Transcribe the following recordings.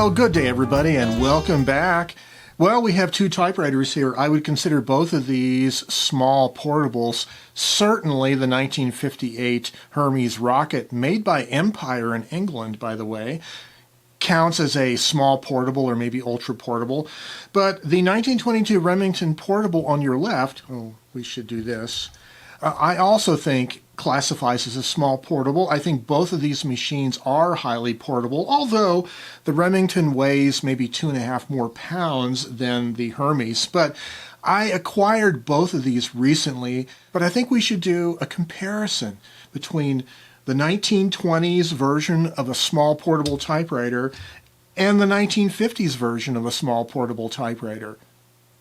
Well, good day everybody and welcome back. Well, we have two typewriters here. I would consider both of these small portables. Certainly the 1958 Hermes Rocket, made by Empire in England, by the way, counts as a small portable or maybe ultra portable. But the 1922 Remington Portable on your left, oh, we should do this, I also think classifies as a small portable. I think both of these machines are highly portable, although the Remington weighs maybe 2.5 more pounds than the Hermes. But I acquired both of these recently, but I think we should do a comparison between the 1920s version of a small portable typewriter and the 1950s version of a small portable typewriter.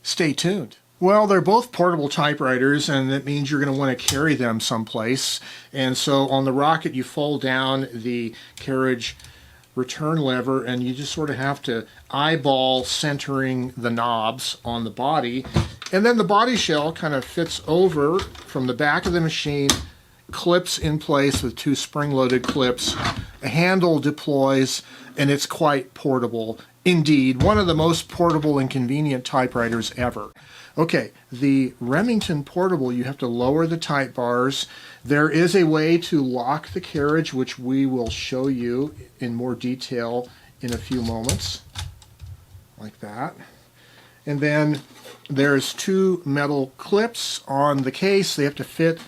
Stay tuned. Well, they're both portable typewriters, and that means you're going to want to carry them someplace. And so on the Rocket, you fold down the carriage return lever, and you just sort of have to eyeball centering the knobs on the body. And then the body shell kind of fits over from the back of the machine, clips in place with two spring-loaded clips. A handle deploys, and it's quite portable. Indeed, one of the most portable and convenient typewriters ever. Okay, the Remington Portable, you have to lower the type bars. There is a way to lock the carriage, which we will show you in more detail in a few moments, like that. And then there's two metal clips on the case. They have to fit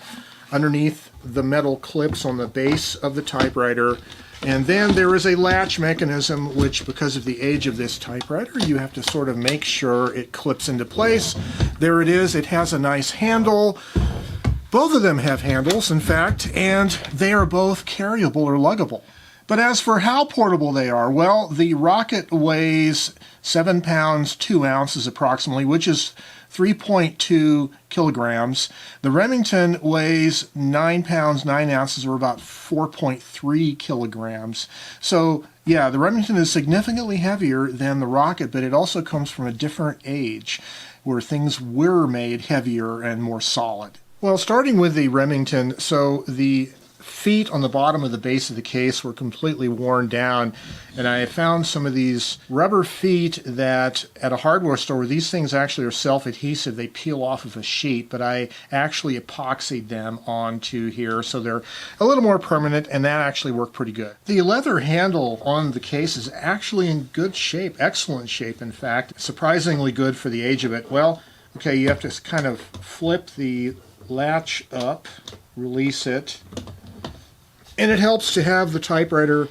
underneath the metal clips on the base of the typewriter. And then there is a latch mechanism, which, because of the age of this typewriter, you have to sort of make sure it clips into place. There it is. It has a nice handle. Both of them have handles, in fact, and they are both carryable or luggable. But as for how portable they are, well, the Rocket weighs 7 pounds 2 ounces approximately, which is 3.2 kilograms. The Remington weighs 9 pounds 9 ounces, or about 4.3 kilograms. So yeah, the Remington is significantly heavier than the Rocket, but it also comes from a different age where things were made heavier and more solid. Well, starting with the Remington, so the feet on the bottom of the base of the case were completely worn down, and I found some of these rubber feet that at a hardware store, these things actually are self-adhesive. They peel off of a sheet, but I actually epoxied them onto here, so they're a little more permanent, and that actually worked pretty good. The leather handle on the case is actually in good shape, excellent shape, in fact, surprisingly good for the age of it. Well, okay, you have to kind of flip the latch up, release it, and it helps to have the typewriter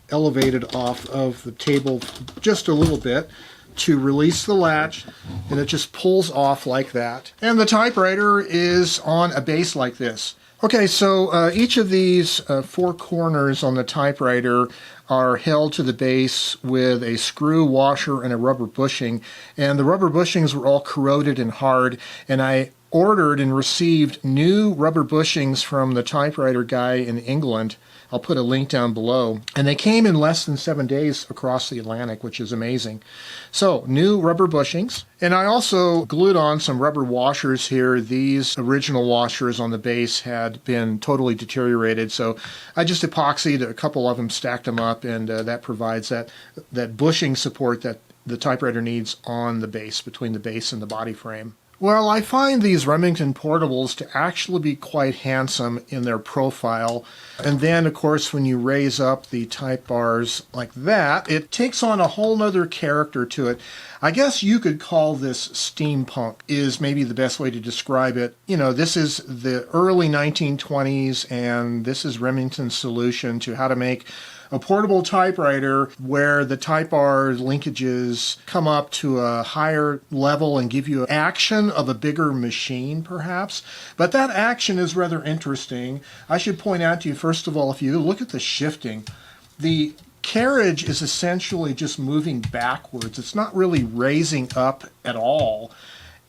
elevated off of the table just a little bit to release the latch, and it just pulls off like that. And the typewriter is on a base like this. Okay, so each of these four corners on the typewriter are held to the base with a screw, washer, and a rubber bushing. And the rubber bushings were all corroded and hard, and I ordered and received new rubber bushings from the typewriter guy in England. I'll put a link down below. And they came in less than 7 days across the Atlantic, which is amazing. So, new rubber bushings. And I also glued on some rubber washers here. These original washers on the base had been totally deteriorated, so I just epoxied a couple of them, stacked them up, and that provides that bushing support that the typewriter needs on the base, between the base and the body frame. Well, I find these Remington Portables to actually be quite handsome in their profile. And then, of course, when you raise up the type bars like that, it takes on a whole nother character to it. I guess you could call this steampunk, is maybe the best way to describe it. You know, this is the early 1920s, and this is Remington's solution to how to make a portable typewriter where the type bar linkages come up to a higher level and give you action of a bigger machine, perhaps. But that action is rather interesting. I should point out to you, first of all, if you look at the shifting, the carriage is essentially just moving backwards. It's not really raising up at all.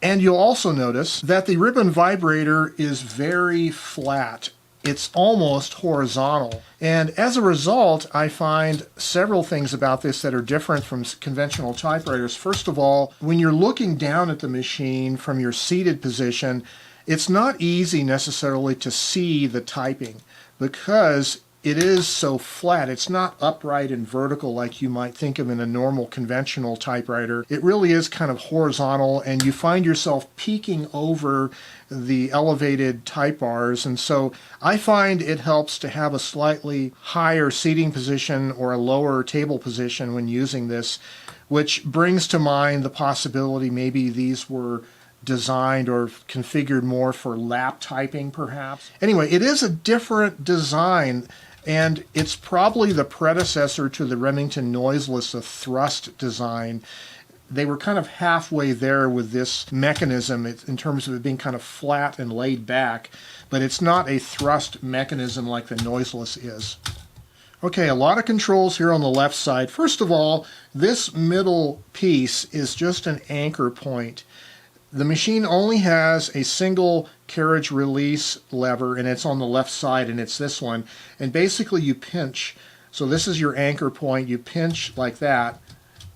And you'll also notice that the ribbon vibrator is very flat. It's almost horizontal. And as a result, I find several things about this that are different from conventional typewriters. First of all, when you're looking down at the machine from your seated position, it's not easy necessarily to see the typing because it is so flat. It's not upright and vertical like you might think of in a normal conventional typewriter. It really is kind of horizontal, and you find yourself peeking over the elevated type bars. And so I find it helps to have a slightly higher seating position or a lower table position when using this, which brings to mind the possibility maybe these were designed or configured more for lap typing, perhaps. Anyway, it is a different design, and it's probably the predecessor to the Remington noiseless, a thrust design. They were kind of halfway there with this mechanism in terms of it being kind of flat and laid back, but it's not a thrust mechanism like the noiseless is. Okay, a lot of controls here on the left side. First of all, this middle piece is just an anchor point. The machine only has a single carriage release lever, and it's on the left side, and it's this one. And basically you pinch. So this is your anchor point. You pinch like that,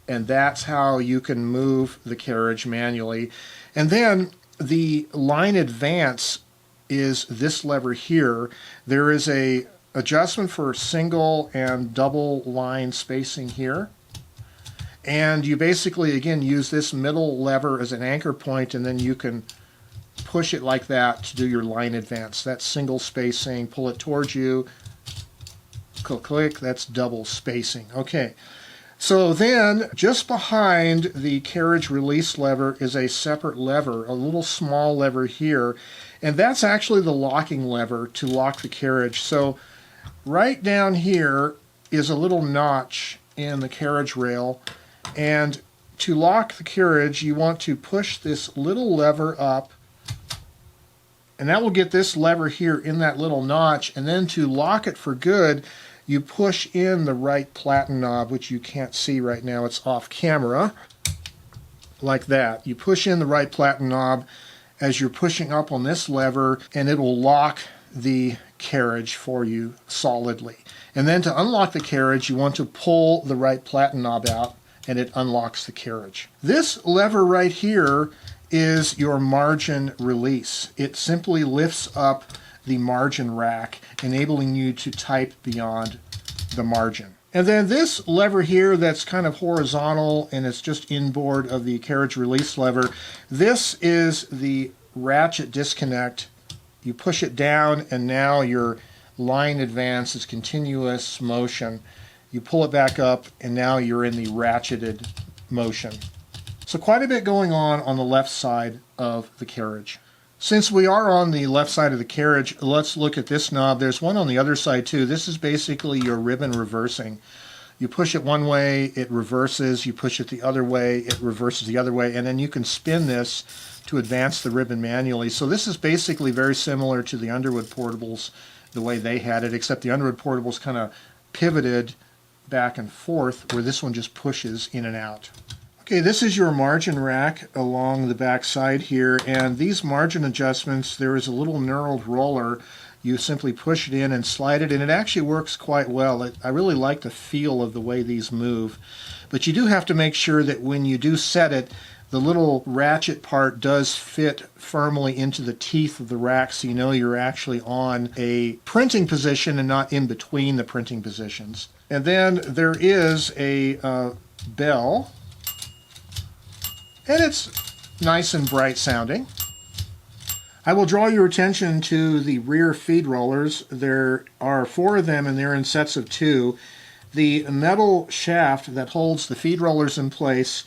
and that's how you can move the carriage manually. And then the line advance is this lever here. There is a adjustment for single and double line spacing here. And you basically, again, use this middle lever as an anchor point, and then you can push it like that to do your line advance. That's single spacing. Pull it towards you. Click, click. That's double spacing. Okay. So then, just behind the carriage release lever is a separate lever, a little small lever here. And that's actually the locking lever to lock the carriage. So right down here is a little notch in the carriage rail. And to lock the carriage, you want to push this little lever up, and that will get this lever here in that little notch. And then to lock it for good, you push in the right platen knob, which you can't see right now, it's off camera, like that. You push in the right platen knob as you're pushing up on this lever, and it will lock the carriage for you solidly. And then to unlock the carriage, you want to pull the right platen knob out, and it unlocks the carriage. This lever right here is your margin release. It simply lifts up the margin rack, enabling you to type beyond the margin. And then this lever here that's kind of horizontal, and it's just inboard of the carriage release lever, this is the ratchet disconnect. You push it down, and now your line advance is continuous motion. You pull it back up, and now you're in the ratcheted motion. So quite a bit going on the left side of the carriage. Since we are on the left side of the carriage, let's look at this knob. There's one on the other side too. This is basically your ribbon reversing. You push it one way, it reverses. You push it the other way, it reverses the other way. And then you can spin this to advance the ribbon manually. So this is basically very similar to the Underwood Portables, the way they had it, except the Underwood Portables kind of pivoted back and forth, where this one just pushes in and out. Okay, this is your margin rack along the back side here, and these margin adjustments, there is a little knurled roller. You simply push it in and slide it, and it actually works quite well. I really like the feel of the way these move. But you do have to make sure that when you do set it, the little ratchet part does fit firmly into the teeth of the rack, so you know you're actually on a printing position and not in between the printing positions. And then there is a bell, and it's nice and bright sounding. I will draw your attention to the rear feed rollers. There are 4 of them, and they're in sets of 2. The metal shaft that holds the feed rollers in place,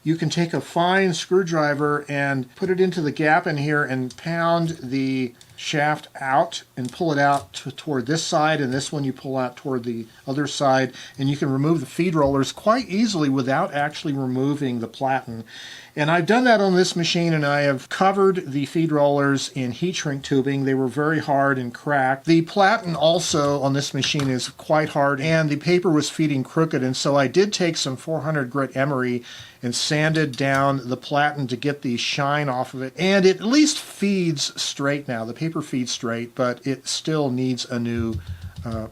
you can take a fine screwdriver and put it into the gap in here and pound the shaft out and pull it out toward this side, and this one you pull out toward the other side, and you can remove the feed rollers quite easily without actually removing the platen. And I've done that on this machine, and I have covered the feed rollers in heat shrink tubing. They were very hard and cracked. The platen also on this machine is quite hard, and the paper was feeding crooked, and so I did take some 400 grit emery and sanded down the platen to get the shine off of it. And it at least feeds straight now. The paper feeds straight, but it still needs a new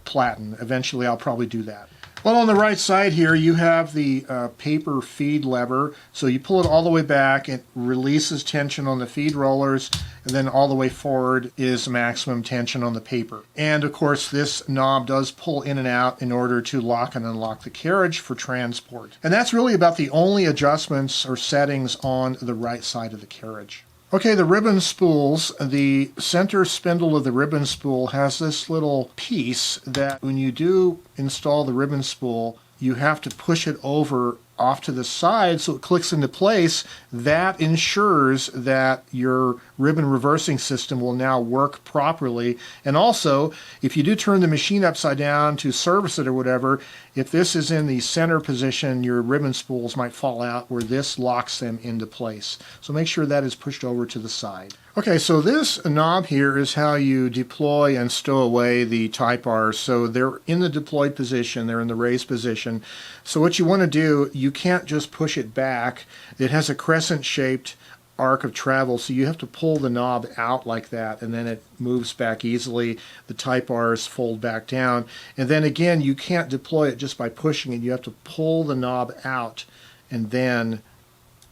platen. Eventually I'll probably do that. Well, on the right side here, you have the paper feed lever. So you pull it all the way back, it releases tension on the feed rollers, and then all the way forward is maximum tension on the paper. And of course, this knob does pull in and out in order to lock and unlock the carriage for transport. And that's really about the only adjustments or settings on the right side of the carriage. Okay, the ribbon spools. The center spindle of the ribbon spool has this little piece that when you do install the ribbon spool, you have to push it over off to the side so it clicks into place. That ensures that your ribbon reversing system will now work properly. And also, if you do turn the machine upside down to service it or whatever, if this is in the center position, your ribbon spools might fall out where this locks them into place. So make sure that is pushed over to the side. Okay, so this knob here is how you deploy and stow away the type bars. So they're in the deployed position, they're in the raised position. So what you want to do, you can't just push it back. It has a crescent-shaped arc of travel, so you have to pull the knob out like that, and then it moves back easily. The type bars fold back down. And then again, you can't deploy it just by pushing it. You have to pull the knob out and then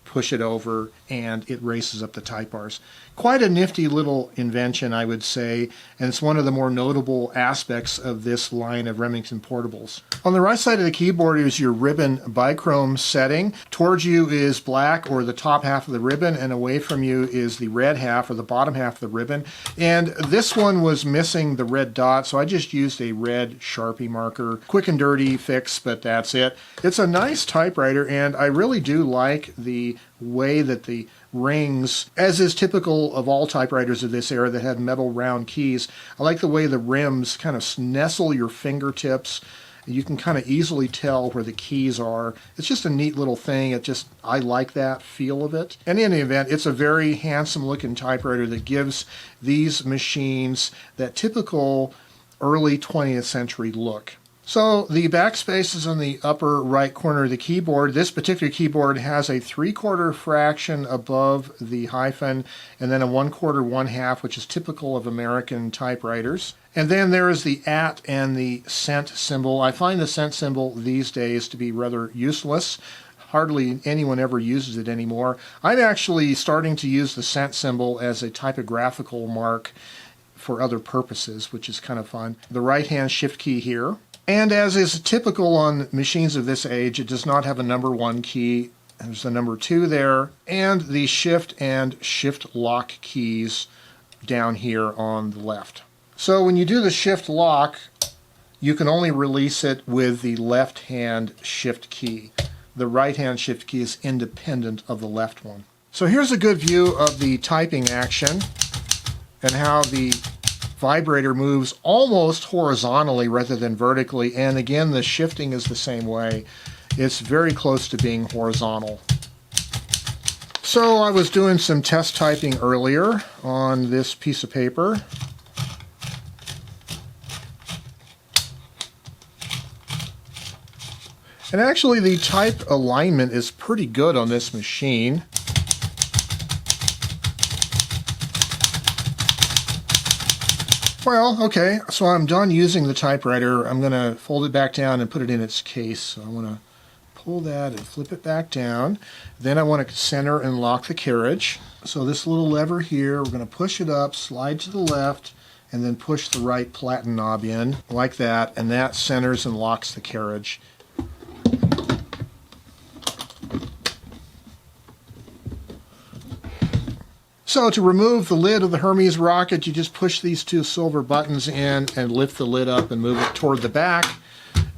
push it over, and it races up the type bars. Quite a nifty little invention, I would say, and it's one of the more notable aspects of this line of Remington Portables. On the right side of the keyboard is your ribbon bichrome setting. Towards you is black, or the top half of the ribbon, and away from you is the red half, or the bottom half of the ribbon. And this one was missing the red dot, so I just used a red Sharpie marker. Quick and dirty fix, but that's it. It's a nice typewriter, and I really do like the way that the rings, as is typical of all typewriters of this era that had metal round keys, I like the way the rims kind of nestle your fingertips. You can kind of easily tell where the keys are. It's just a neat little thing. I like that feel of it. And in any event, it's a very handsome looking typewriter that gives these machines that typical early 20th century look. So the backspace is in the upper right corner of the keyboard. This particular keyboard has a 3/4 fraction above the hyphen, and then a 1/4, 1/2, which is typical of American typewriters. And then there is the @ and the cent symbol. I find the cent symbol these days to be rather useless. Hardly anyone ever uses it anymore. I'm actually starting to use the cent symbol as a typographical mark for other purposes, which is kind of fun. The right-hand shift key here. And as is typical on machines of this age, it does not have a number 1 key. There's the number 2 there, and the shift and shift lock keys down here on the left. So when you do the shift lock, you can only release it with the left-hand shift key. The right-hand shift key is independent of the left one. So here's a good view of the typing action and how the vibrator moves almost horizontally rather than vertically, and again the shifting is the same way. It's very close to being horizontal. So I was doing some test typing earlier on this piece of paper. And actually the type alignment is pretty good on this machine. Well, okay, so I'm done using the typewriter. I'm going to fold it back down and put it in its case. So I want to pull that and flip it back down. Then I want to center and lock the carriage. So this little lever here, we're going to push it up, slide to the left, and then push the right platen knob in like that, and that centers and locks the carriage. So to remove the lid of the Hermes Rocket, you just push these 2 silver buttons in and lift the lid up and move it toward the back,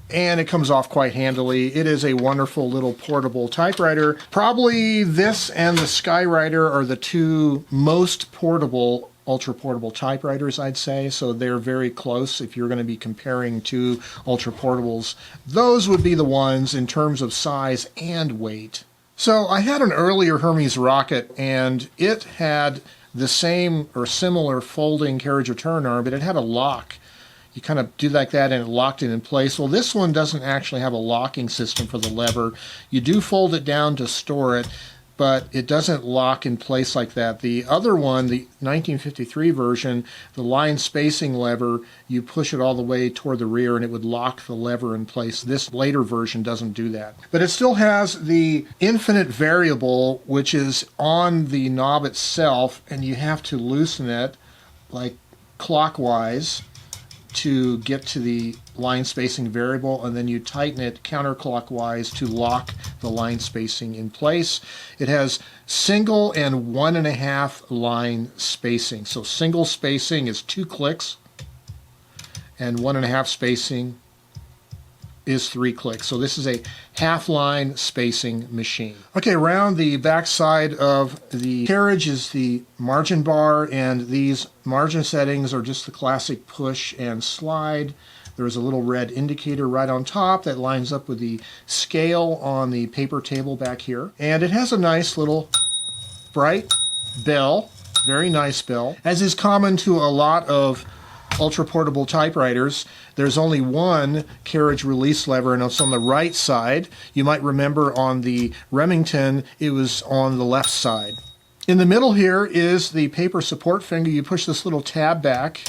and it comes off quite handily. It is a wonderful little portable typewriter. Probably this and the Skywriter are the 2 most portable, ultra-portable typewriters, I'd say, so they're very close. If you're going to be comparing 2 ultra-portables, those would be the ones in terms of size and weight. So I had an earlier Hermes Rocket, and it had the same or similar folding carriage return arm, but it had a lock. You kind of do like that and it locked it in place. Well, this one doesn't actually have a locking system for the lever. You do fold it down to store it. but it doesn't lock in place like that. The other one, the 1953 version, the line spacing lever, you push it all the way toward the rear and it would lock the lever in place. This later version doesn't do that. But it still has the infinite variable, which is on the knob itself, and you have to loosen it like clockwise to get to the line spacing variable, and then you tighten it counterclockwise to lock the line spacing in place. It has single and 1.5 line spacing. So single spacing is 2 clicks, and 1.5 spacing is 3 clicks. So this is a half line spacing machine. Okay, around the back side of the carriage is the margin bar, and these margin settings are just the classic push and slide. There's a little red indicator right on top that lines up with the scale on the paper table back here. And it has a nice little bright bell, very nice bell. As is common to a lot of ultra-portable typewriters, there's only one carriage release lever, and it's on the right side. You might remember on the Remington, it was on the left side. In the middle here is the paper support finger. You push this little tab back,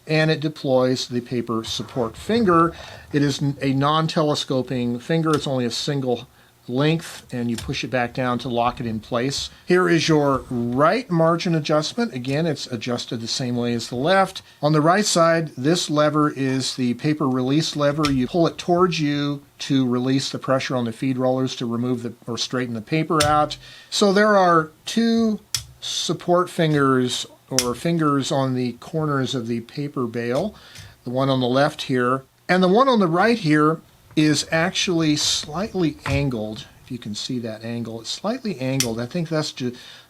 and it deploys the paper support finger. It is a non-telescoping finger. It's only a single length, and you push it back down to lock it in place. Here is your right margin adjustment. Again, it's adjusted the same way as the left. On the right side, this lever is the paper release lever. You pull it towards you to release the pressure on the feed rollers to remove or straighten the paper out. So there are 2 support fingers, or fingers, on the corners of the paper bale. The one on the left here, and the one on the right here is actually slightly angled. If you can see that angle, it's slightly angled. I think that's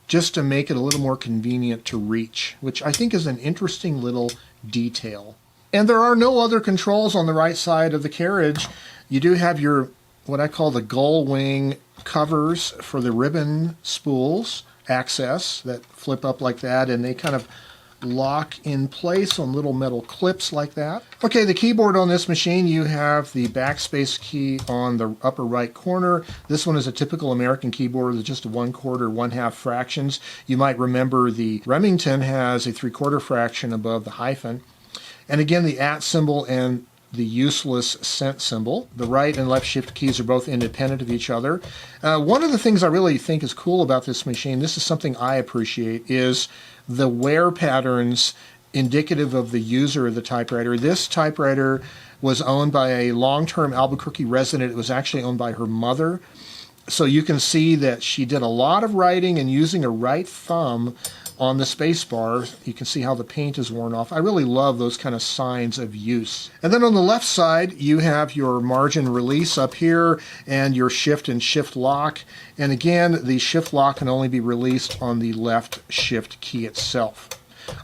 just to make it a little more convenient to reach, which I think is an interesting little detail. And there are no other controls on the right side of the carriage. You do have your, what I call the gull wing covers for the ribbon spools access that flip up like that, and they kind of lock in place on little metal clips like that. Okay, the keyboard on this machine, you have the backspace key on the upper right corner. This one is a typical American keyboard with just 1/4, 1/2 fractions. You might remember the Remington has a 3/4 fraction above the hyphen. And again, the @ symbol and the useless cent symbol. The right and left shift keys are both independent of each other. One of the things I really think is cool about this machine, this is something I appreciate, is the wear patterns indicative of the user of the typewriter. This typewriter was owned by a long-term Albuquerque resident. It was actually owned by her mother. So you can see that she did a lot of writing and using a right thumb on the space bar. You can see how the paint is worn off. I really love those kind of signs of use. And then on the left side, you have your margin release up here and your shift and shift lock. And again, the shift lock can only be released on the left shift key itself.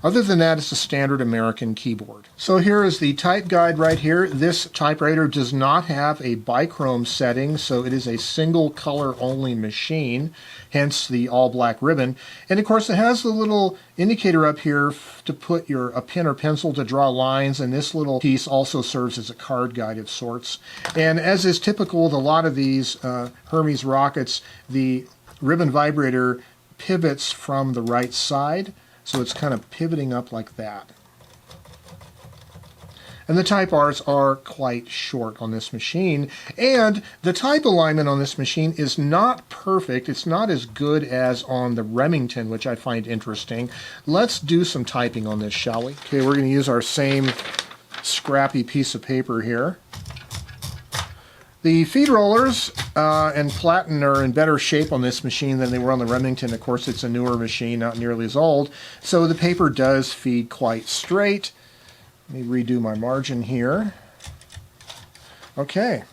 Other than that, it's a standard American keyboard. So here is the type guide right here. This typewriter does not have a bichrome setting, so it is a single color only machine, hence the all black ribbon. And of course it has the little indicator up here to put a pen or pencil to draw lines, and this little piece also serves as a card guide of sorts. And as is typical with a lot of these Hermes Rockets, the ribbon vibrator pivots from the right side. So it's kind of pivoting up like that. And the type bars are quite short on this machine. And the type alignment on this machine is not perfect. It's not as good as on the Remington, which I find interesting. Let's do some typing on this, shall we? Okay, we're going to use our same scrappy piece of paper here. The feed rollers and platen are in better shape on this machine than they were on the Remington. Of course, it's a newer machine, not nearly as old, so the paper does feed quite straight. Let me redo my margin here. Okay.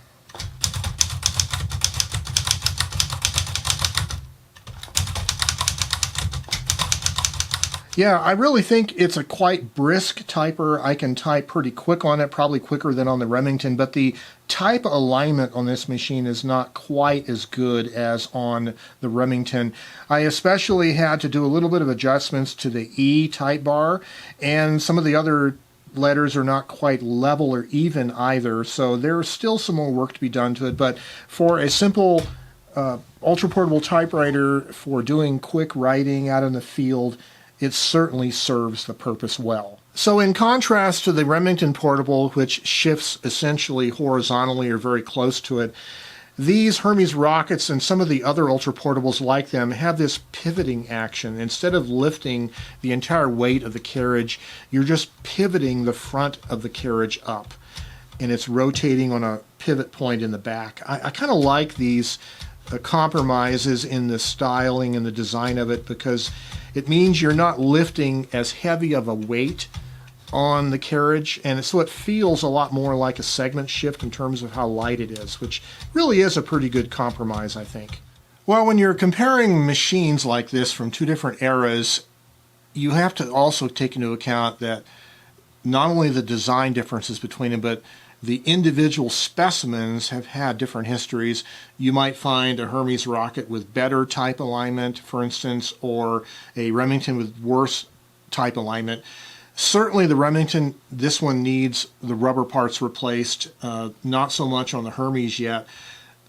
Yeah, I really think it's a quite brisk typer. I can type pretty quick on it, probably quicker than on the Remington, but the type alignment on this machine is not quite as good as on the Remington. I especially had to do a little bit of adjustments to the E type bar, and some of the other letters are not quite level or even either, so there's still some more work to be done to it, but for a simple ultra portable typewriter for doing quick writing out in the field, it certainly serves the purpose well. So in contrast to the Remington Portable, which shifts essentially horizontally or very close to it, these Hermes Rockets and some of the other ultra portables like them have this pivoting action. Instead of lifting the entire weight of the carriage, you're just pivoting the front of the carriage up, and it's rotating on a pivot point in the back. I kind of like these compromises in the styling and the design of it, because it means you're not lifting as heavy of a weight on the carriage, and so it feels a lot more like a segment shift in terms of how light it is, which really is a pretty good compromise, I think. Well, when you're comparing machines like this from two different eras, you have to also take into account that not only the design differences between them, but the individual specimens have had different histories. You might find a Hermes Rocket with better type alignment, for instance, or a Remington with worse type alignment. Certainly the Remington, this one needs the rubber parts replaced, not so much on the Hermes yet.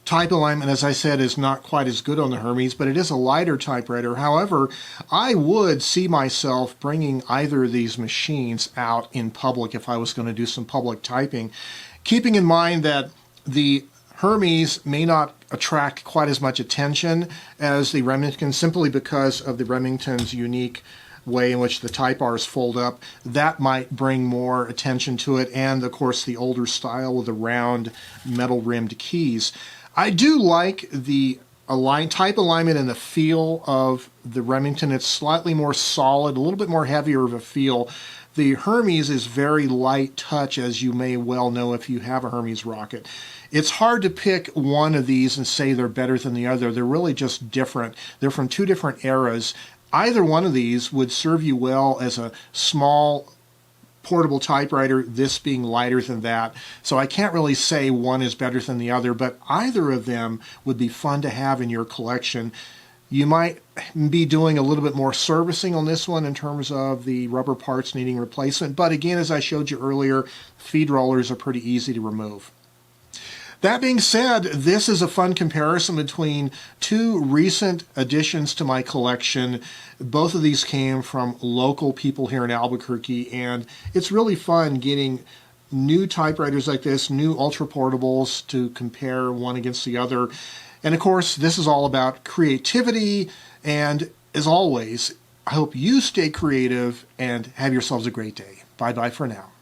Type alignment, as I said, is not quite as good on the Hermes, but it is a lighter typewriter. However, I would see myself bringing either of these machines out in public if I was going to do some public typing, keeping in mind that the Hermes may not attract quite as much attention as the Remington, simply because of the Remington's unique way in which the type bars fold up. That might bring more attention to it, and of course the older style with the round metal rimmed keys. I do like the type alignment and the feel of the Remington. It's slightly more solid, a little bit more heavier of a feel. The Hermes is very light touch, as you may well know if you have a Hermes Rocket. It's hard to pick one of these and say they're better than the other. They're really just different. They're from two different eras. Either one of these would serve you well as a small portable typewriter, this being lighter than that. So I can't really say one is better than the other, but either of them would be fun to have in your collection. You might be doing a little bit more servicing on this one in terms of the rubber parts needing replacement, but again, as I showed you earlier, feed rollers are pretty easy to remove. That being said, this is a fun comparison between two recent additions to my collection. Both of these came from local people here in Albuquerque, and it's really fun getting new typewriters like this, new ultra portables to compare one against the other. And of course, this is all about creativity, and as always, I hope you stay creative and have yourselves a great day. Bye-bye for now.